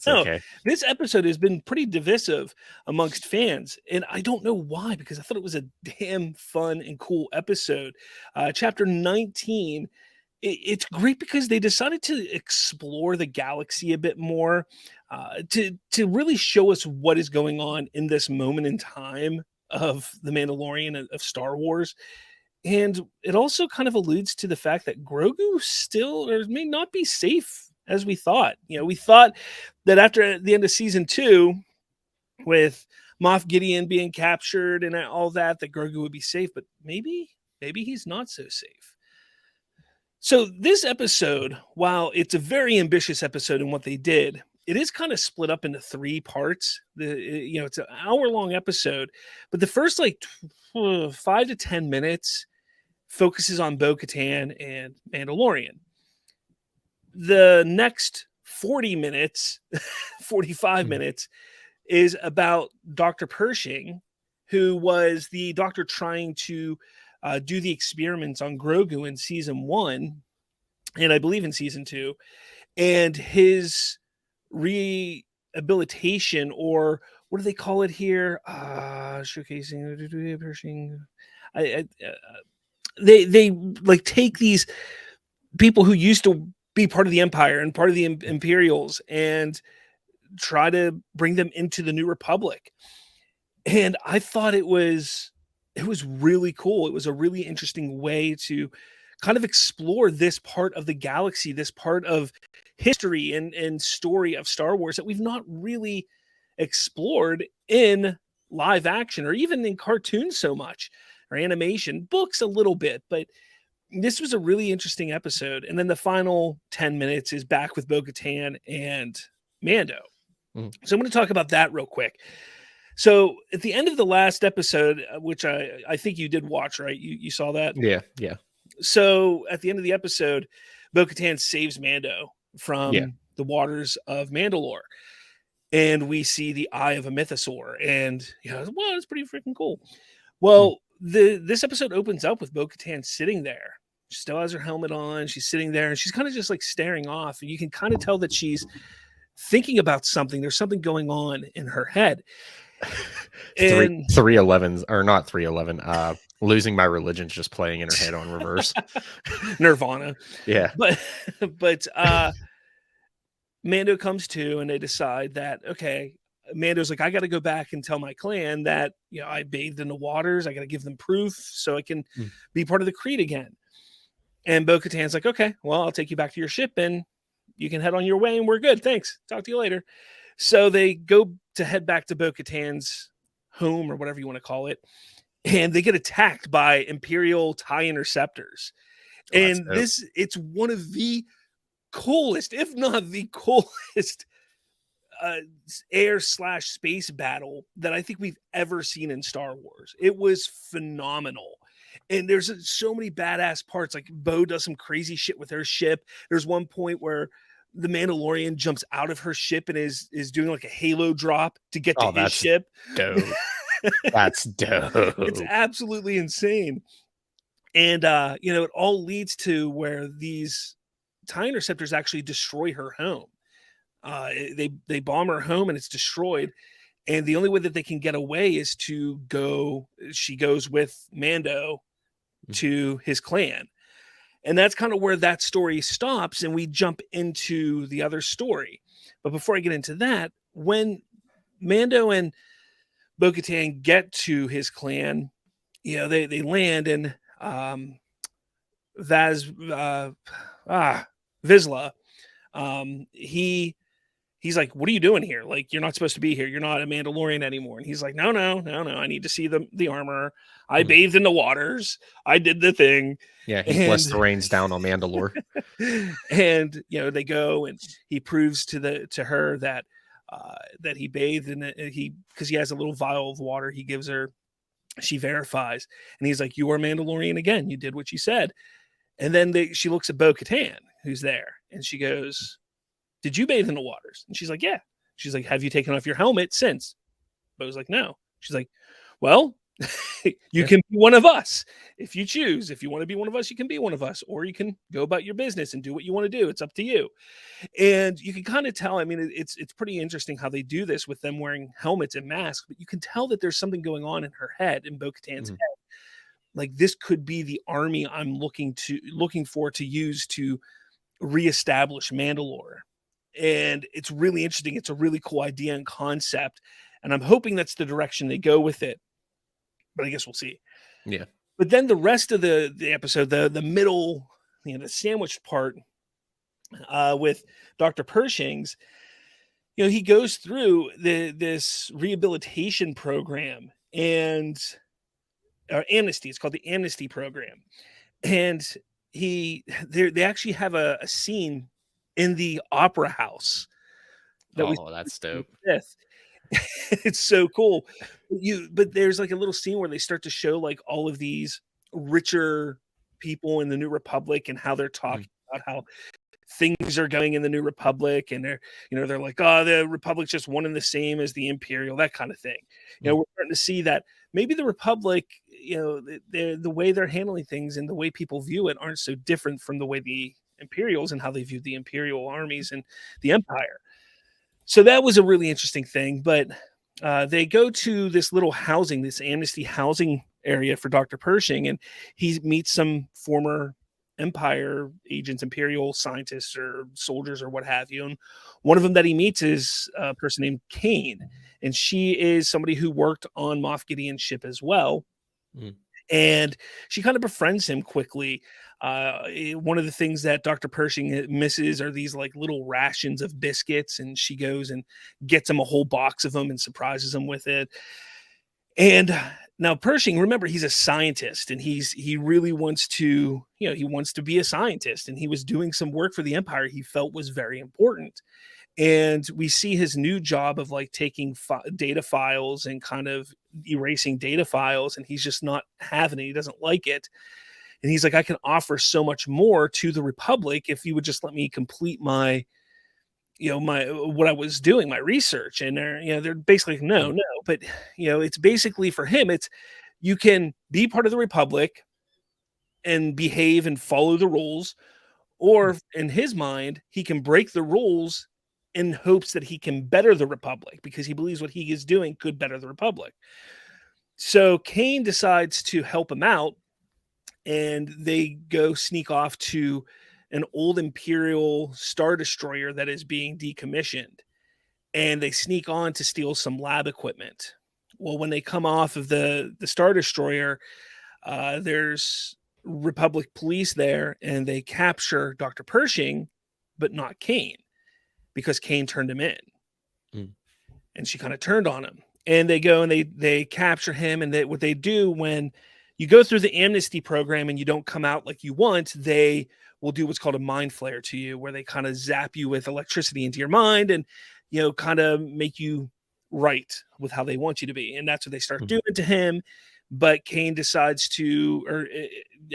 It's No, okay. this episode has been pretty divisive amongst fans, and I don't know why, because I thought it was a damn fun and cool episode. Chapter 19, it's great because they decided to explore the galaxy a bit more, to really show us what is going on in this moment in time of the Mandalorian of Star Wars. And it also kind of alludes to the fact that Grogu still or may not be safe as we thought. We thought that after the end of season 2, with Moff Gideon being captured and all that, that Grogu would be safe, but maybe he's not so safe. So this episode, while it's a very ambitious episode in what they did, it is kind of split up into 3 parts. It's an hour-long episode, but the first 5 to 10 minutes focuses on Bo-Katan and Mandalorian. The next 40 minutes, 45 minutes, is about Dr. Pershing, who was the doctor trying to do the experiments on Grogu in season 1, and I believe in season 2, and his rehabilitation, or what do they call it here? Showcasing Pershing. They like take these people who used to be part of the Empire and part of the Imperials and try to bring them into the New Republic. And I thought it was really cool. It was a really interesting way to kind of explore this part of the galaxy, this part of history and story of Star Wars that we've not really explored in live action or even in cartoons so much, or animation, books a little bit, but this was a really interesting episode. And then the final 10 minutes is back with Bo-Katan and Mando. So I'm going to talk about that real quick. So at the end of the last episode, which I think you did watch, right? You saw that? Yeah. So at the end of the episode, Bo-Katan saves Mando from the waters of Mandalore. And we see the eye of a mythosaur. And, well, it's pretty freaking cool. Well, this episode opens up with Bo-Katan sitting there. She still has her helmet on. She's sitting there, and she's kind of just like staring off. And you can kind of tell that she's thinking about something. There's something going on in her head. And 311s, or not 311. Losing My Religion's just playing in her head on reverse. Nirvana. Yeah. But Mando comes to, and they decide that, okay, Mando's like, I got to go back and tell my clan that, I bathed in the waters. I got to give them proof so I can be part of the Creed again. And Bo-Katan's like, okay, well, I'll take you back to your ship and you can head on your way and we're good. Thanks. Talk to you later. So they go to head back to Bo-Katan's home, or whatever you want to call it. And they get attacked by Imperial TIE interceptors. And it's one of the coolest, if not the coolest, air/space battle that I think we've ever seen in Star Wars. It was phenomenal. And there's so many badass parts. Like Bo does some crazy shit with her ship. There's one point where the Mandalorian jumps out of her ship and is doing like a halo drop to get to his ship. Dope. That's dope. It's absolutely insane. And it all leads to where these TIE interceptors actually destroy her home. They bomb her home and it's destroyed. And the only way that they can get away is she goes with Mando to his clan. And that's kind of where that story stops. And we jump into the other story. But before I get into that, when Mando and Bo-Katan get to his clan, they land, and Vizsla, he's like, what are you doing here? Like, you're not supposed to be here. You're not a Mandalorian anymore. And he's like, no. I need to see the armor. I bathed in the waters. I did the thing. Yeah, he blessed the rains down on Mandalore. And, they go, and he proves to her that he bathed in it. Because he has a little vial of water he gives her. She verifies. And he's like, you are Mandalorian again. You did what you said. And then she looks at Bo-Katan, who's there. And she goes, did you bathe in the waters? And she's like, yeah. She's like, have you taken off your helmet since? Bo's like, no. She's like, well, You can be one of us if you choose. If you want to be one of us, you can be one of us, or you can go about your business and do what you want to do. It's up to you. And you can kind of tell. I mean, it's pretty interesting how they do this with them wearing helmets and masks, but you can tell that there's something going on in her head, in Bo-Katan's head. Like this could be the army I'm looking for to use to reestablish Mandalore. And it's really interesting. It's a really cool idea and concept, and I'm hoping that's the direction they go with it. But I guess we'll see. Yeah. But then the rest of the episode, the middle, the sandwich part, with Dr. Pershing's, he goes through this rehabilitation program and amnesty. It's called the amnesty program, and they actually have a scene in the opera house that that's dope. It's so cool. But there's like a little scene where they start to show like all of these richer people in the New Republic and how they're talking about how things are going in the New Republic, and they're like, oh, the Republic's just one and the same as the Imperial, that kind of thing. We're starting to see that maybe the Republic, the way they're handling things and the way people view it aren't so different from the way the Imperials and how they view the Imperial armies and the Empire. So that was a really interesting thing. But they go to this little housing, this amnesty housing area for Dr. Pershing, and he meets some former Empire agents, Imperial scientists or soldiers or what have you. And one of them that he meets is a person named Kane, and she is somebody who worked on Moff Gideon's ship as well. And she kind of befriends him quickly. One of the things that Dr. Pershing misses are these like little rations of biscuits, and she goes and gets him a whole box of them and surprises him with it. And now Pershing, remember, he's a scientist, and he really wants to, he wants to be a scientist, and he was doing some work for the Empire he felt was very important. And we see his new job of like taking data files and kind of erasing data files, and he's just not having it. He doesn't like it. And he's like, I can offer so much more to the Republic if you would just let me complete my what I was doing, my research. And they're basically like, no. But it's basically, for him, it's, you can be part of the Republic and behave and follow the rules, or in his mind, he can break the rules in hopes that he can better the Republic, because he believes what he is doing could better the Republic. So Kane decides to help him out, and they go sneak off to an old Imperial Star Destroyer that is being decommissioned, and they sneak on to steal some lab equipment. Well, when they come off of the Star Destroyer, there's Republic police there, and they capture Dr. Pershing, but not Kane, because Kane turned him in. And she kind of turned on him. And they go and they capture him, and what they do when you go through the amnesty program and you don't come out like you want, they will do what's called a mind flare to you, where they kind of zap you with electricity into your mind and, kind of make you right with how they want you to be. And that's what they start doing to him. But Kane decides to, or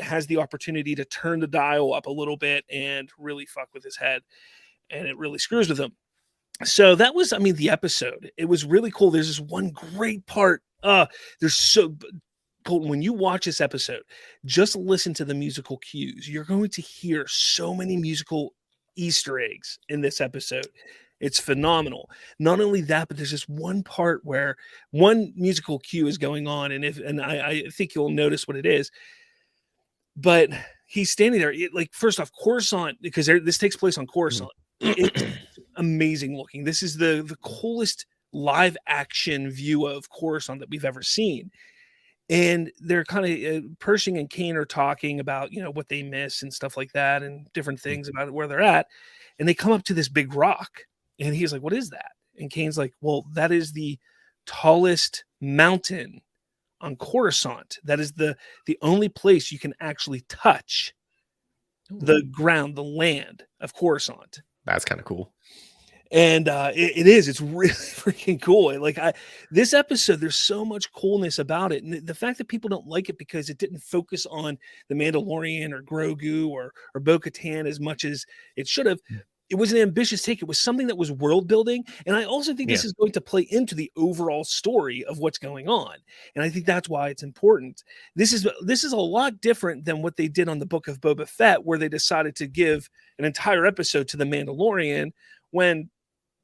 has the opportunity to turn the dial up a little bit and really fuck with his head. And it really screws with him. So that was, the episode. It was really cool. There's this one great part. Colton, when you watch this episode, just listen to the musical cues. You're going to hear so many musical Easter eggs in this episode. It's phenomenal. Not only that, but there's this one part where one musical cue is going on, and I think you'll notice what it is. But he's standing there, first off, Coruscant, because this takes place on Coruscant. It's amazing looking. This is the coolest live action view of Coruscant that we've ever seen. And they're kind of Pershing and Kane are talking about, what they miss and stuff like that, and different things about where they're at. And they come up to this big rock, and he's like, what is that? And Kane's like, well, that is the tallest mountain on Coruscant. That is the only place you can actually touch the ground, the land of Coruscant. That's kind of cool. And it's really freaking cool. This episode, there's so much coolness about it. And the fact that people don't like it because it didn't focus on the Mandalorian or Grogu or Bo-Katan as much as it should have, it was an ambitious take. It was something that was world building. And I also think this Yeah. is going to play into the overall story of what's going on. And I think that's why it's important. This is a lot different than what they did on the Book of Boba Fett, where they decided to give an entire episode to the Mandalorian when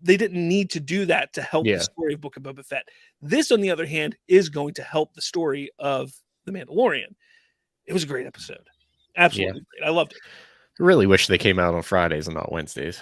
they didn't need to do that to help the Yeah. story of Book of Boba Fett. This, on the other hand, is going to help the story of the Mandalorian. It was a great episode. Absolutely great. I loved it. I really wish they came out on Fridays and not Wednesdays.